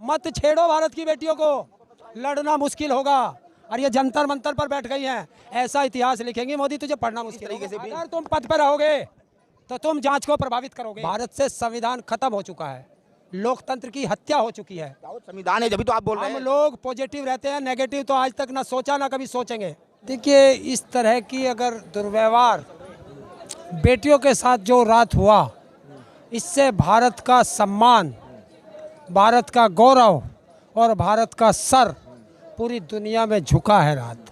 मत छेड़ो भारत की बेटियों को, लड़ना मुश्किल होगा। और ये जंतर मंतर पर बैठ गई हैं, ऐसा इतिहास लिखेंगी मोदी, तुझे पढ़ना मुश्किल होगा। अगर तुम पद पर रहोगे तो तुम जांच को प्रभावित करोगे। भारत से संविधान खत्म हो चुका है, लोकतंत्र की हत्या हो चुकी है। संविधान है जब तो आप बोल रहे हम हैं। लोग पॉजिटिव रहते हैं, नेगेटिव तो आज तक ना सोचा ना कभी सोचेंगे। देखिए, इस तरह की अगर दुर्व्यवहार बेटियों के साथ जो रात हुआ, इससे भारत का सम्मान, भारत का गौरव और भारत का सर पूरी दुनिया में झुका है। रात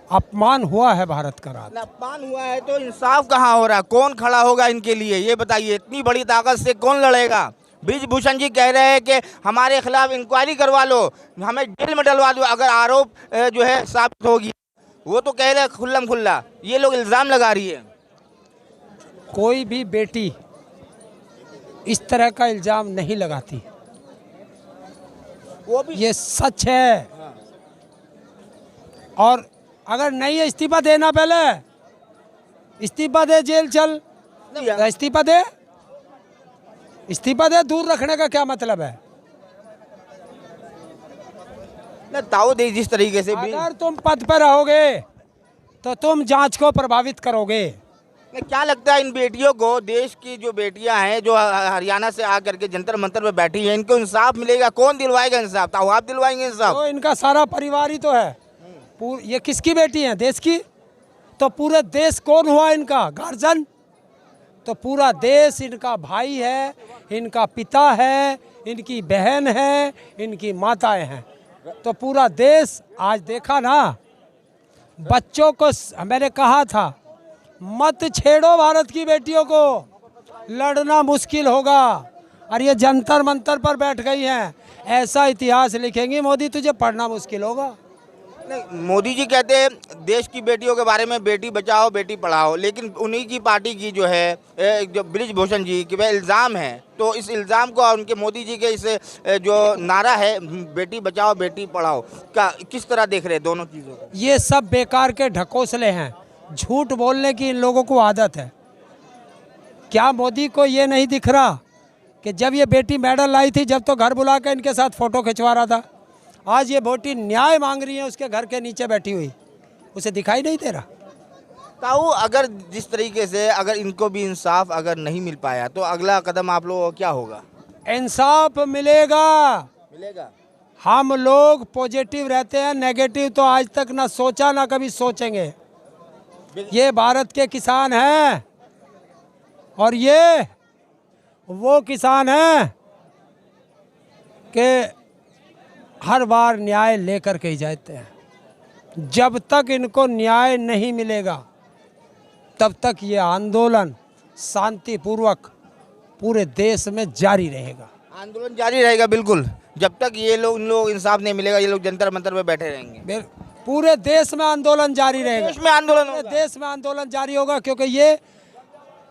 अपमान हुआ है भारत का। रात अपमान हुआ है तो इंसाफ कहाँ हो रहा है? कौन खड़ा होगा इनके लिए, ये बताइए। इतनी बड़ी ताकत से कौन लड़ेगा? ब्रिजभूषण जी कह रहे हैं कि हमारे खिलाफ इंक्वायरी करवा लो, हमें जेल में डलवा दो अगर आरोप जो है साबित होगी। वो तो कह रहे हैं खुल्लम खुल्ला, ये लोग इल्जाम लगा रही है। कोई भी बेटी इस तरह का इल्जाम नहीं लगाती, वो भी ये सच है। और अगर नहीं है, इस्तीफा देना, पहले इस्तीफा दे, जेल चल, इस्तीफा दे, इस्तीफा दे। दूर रखने का क्या मतलब है? ताऊ दे जिस तरीके से भी। अगर तुम पद पर रहोगे तो तुम जांच को प्रभावित करोगे। क्या लगता है इन बेटियों को, देश की जो बेटियां हैं जो हरियाणा से आकर के जंतर मंतर पे बैठी हैं, इनको इंसाफ मिलेगा? कौन दिलवाएगा इंसाफ? ताऊ आप दिलवाएंगे इंसाफ? तो इनका सारा परिवार ही तो है। ये किसकी बेटी है? देश की। तो पूरे देश कौन हुआ इनका गार्जियन? तो पूरा देश इनका भाई है, इनका पिता है, इनकी बहन है, इनकी माताएं हैं। तो पूरा देश आज देखा ना, बच्चों को मैंने कहा था मत छेड़ो भारत की बेटियों को, लड़ना मुश्किल होगा। और ये जंतर मंतर पर बैठ गई हैं, ऐसा इतिहास लिखेंगी मोदी, तुझे पढ़ना मुश्किल होगा। नहीं, मोदी जी कहते हैं देश की बेटियों के बारे में बेटी बचाओ बेटी पढ़ाओ, लेकिन उन्हीं की पार्टी की जो है जो ब्रिजभूषण जी की वह इल्ज़ाम है, तो इस इल्ज़ाम को और उनके मोदी जी के इस जो नारा है बेटी बचाओ बेटी पढ़ाओ का किस तरह देख रहे हैं दोनों चीज़ों को? ये सब बेकार के ढकोसले हैं, झूठ बोलने की इन लोगों को आदत है। क्या मोदी को ये नहीं दिख रहा कि जब ये बेटी मेडल लाई थी, जब तो घर बुला कर इनके साथ फ़ोटो खिंचवा रहा था, आज ये बेटी न्याय मांग रही है उसके घर के नीचे बैठी हुई, उसे दिखाई नहीं दे रहा? ताऊ अगर जिस तरीके से अगर इनको भी इंसाफ अगर नहीं मिल पाया तो अगला कदम आप लोगों का क्या होगा? इंसाफ मिलेगा। मिलेगा। हम लोग पॉजिटिव रहते हैं, नेगेटिव तो आज तक ना सोचा ना कभी सोचेंगे। ये भारत के किसान हैं और ये वो किसान हैं कि हर बार न्याय लेकर के ही जाते हैं। जब तक इनको न्याय नहीं मिलेगा तब तक ये आंदोलन शांतिपूर्वक पूरे देश में जारी रहेगा। आंदोलन जारी रहेगा बिल्कुल, जब तक ये लोग इन लोग इंसाफ नहीं मिलेगा, ये लोग जंतर मंतर पे बैठे रहेंगे। पूरे देश में आंदोलन जारी रहेगा। देश में आंदोलन होगा। देश में आंदोलन जारी होगा, क्योंकि ये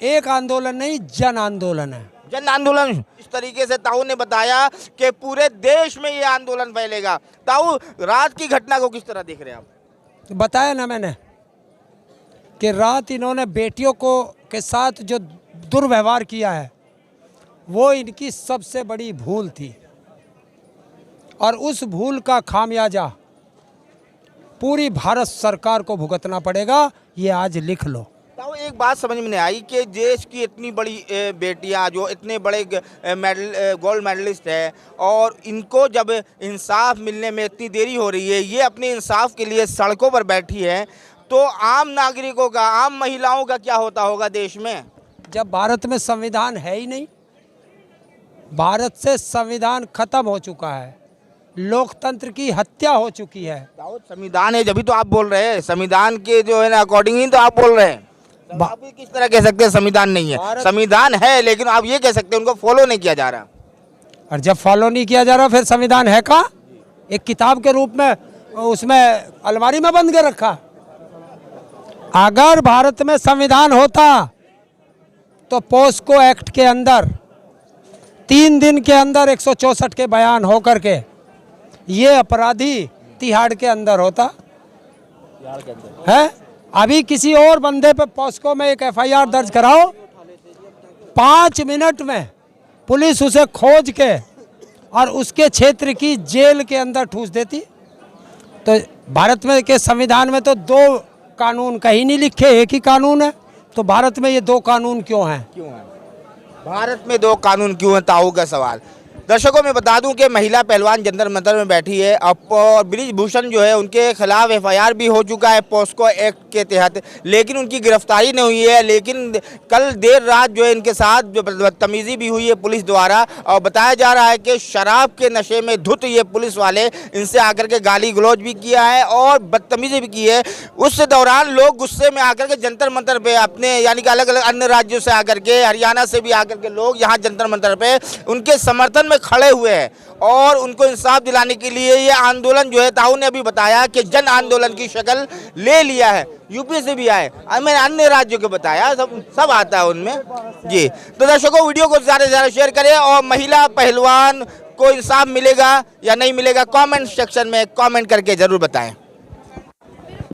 एक आंदोलन नहीं, जन आंदोलन है। जन आंदोलन। इस तरीके से ताऊ ने बताया कि पूरे देश में ये आंदोलन फैलेगा। ताऊ रात की घटना को किस तरह देख रहे हैं आप? तो बताया ना मैंने कि रात इन्होंने बेटियों को के साथ जो दुर्व्यवहार किया है वो इनकी सबसे बड़ी भूल थी, और उस भूल का खामियाजा पूरी भारत सरकार को भुगतना पड़ेगा। ये आज लिख लो। तो एक बात समझ में नहीं आई कि देश की इतनी बड़ी बेटियां जो इतने बड़े गोल्ड मेडलिस्ट है, और इनको जब इंसाफ मिलने में इतनी देरी हो रही है, ये अपने इंसाफ के लिए सड़कों पर बैठी है, तो आम नागरिकों का, आम महिलाओं का क्या होता होगा देश में? जब भारत में संविधान है ही नहीं, भारत से संविधान खत्म हो चुका है, लोकतंत्र की हत्या हो चुकी है। संविधान है जब तो आप बोल रहे हैं, संविधान के जो है ना अकॉर्डिंग ही तो आप बोल रहे हैं। आप किस तरह कह सकते हैं संविधान नहीं है? संविधान है, लेकिन आप ये कह सकते हैं उनको फॉलो नहीं किया जा रहा। और जब फॉलो नहीं किया जा रहा फिर संविधान है का? एक किताब के रूप में उसमें अलमारी में बंद कर रखा। अगर भारत में संविधान होता तो पोस्को एक्ट के अंदर 3 दिन के अंदर 164 के बयान होकर के ये अपराधी तिहाड़ के अंदर होता है। अभी किसी और बंदे पे पॉस्को में एक FIR दर्ज कराओ, 5 मिनट में पुलिस उसे खोज के और उसके क्षेत्र की जेल के अंदर ठूस देती। तो भारत में के संविधान में तो 2 कानून कहीं नहीं लिखे, एक ही कानून है। तो भारत में ये 2 कानून क्यों हैं? भारत में 2 कानून क्यों हैं, ताऊ का सवाल। दर्शकों में बता दूं कि महिला पहलवान जंतर मंतर में बैठी है और ब्रिजभूषण जो है उनके खिलाफ एफआईआर भी हो चुका है पॉस्को एक्ट के तहत, लेकिन उनकी गिरफ्तारी नहीं हुई है। लेकिन कल देर रात जो है इनके साथ जो बदतमीजी भी हुई है पुलिस द्वारा, और बताया जा रहा है कि शराब के नशे में धुत ये पुलिस वाले इनसे आकर के गाली गलौज भी किया है और बदतमीजी भी की है। उस दौरान लोग गुस्से में आकर के जंतर मंतर पे अपने यानी कि अलग अलग अन्य राज्यों से आकर के, हरियाणा से भी आकर के लोग यहाँ जंतर मंतर पे उनके समर्थन में खड़े हुए हैं और उनको इंसाफ दिलाने के लिए ये आंदोलन जो है, ताऊ ने अभी बताया कि जन आंदोलन की शक्ल ले लिया है। यूपी से भी आए, मैंने अन्य राज्यों को बताया, सब आता है उनमें जी। तो दर्शकों वीडियो को ज़्यादा से ज़्यादा शेयर करें और महिला पहलवान को इंसाफ मिलेगा या नहीं मिलेगा कमेंट सेक्शन में कमेंट करके ज़रूर बताएं।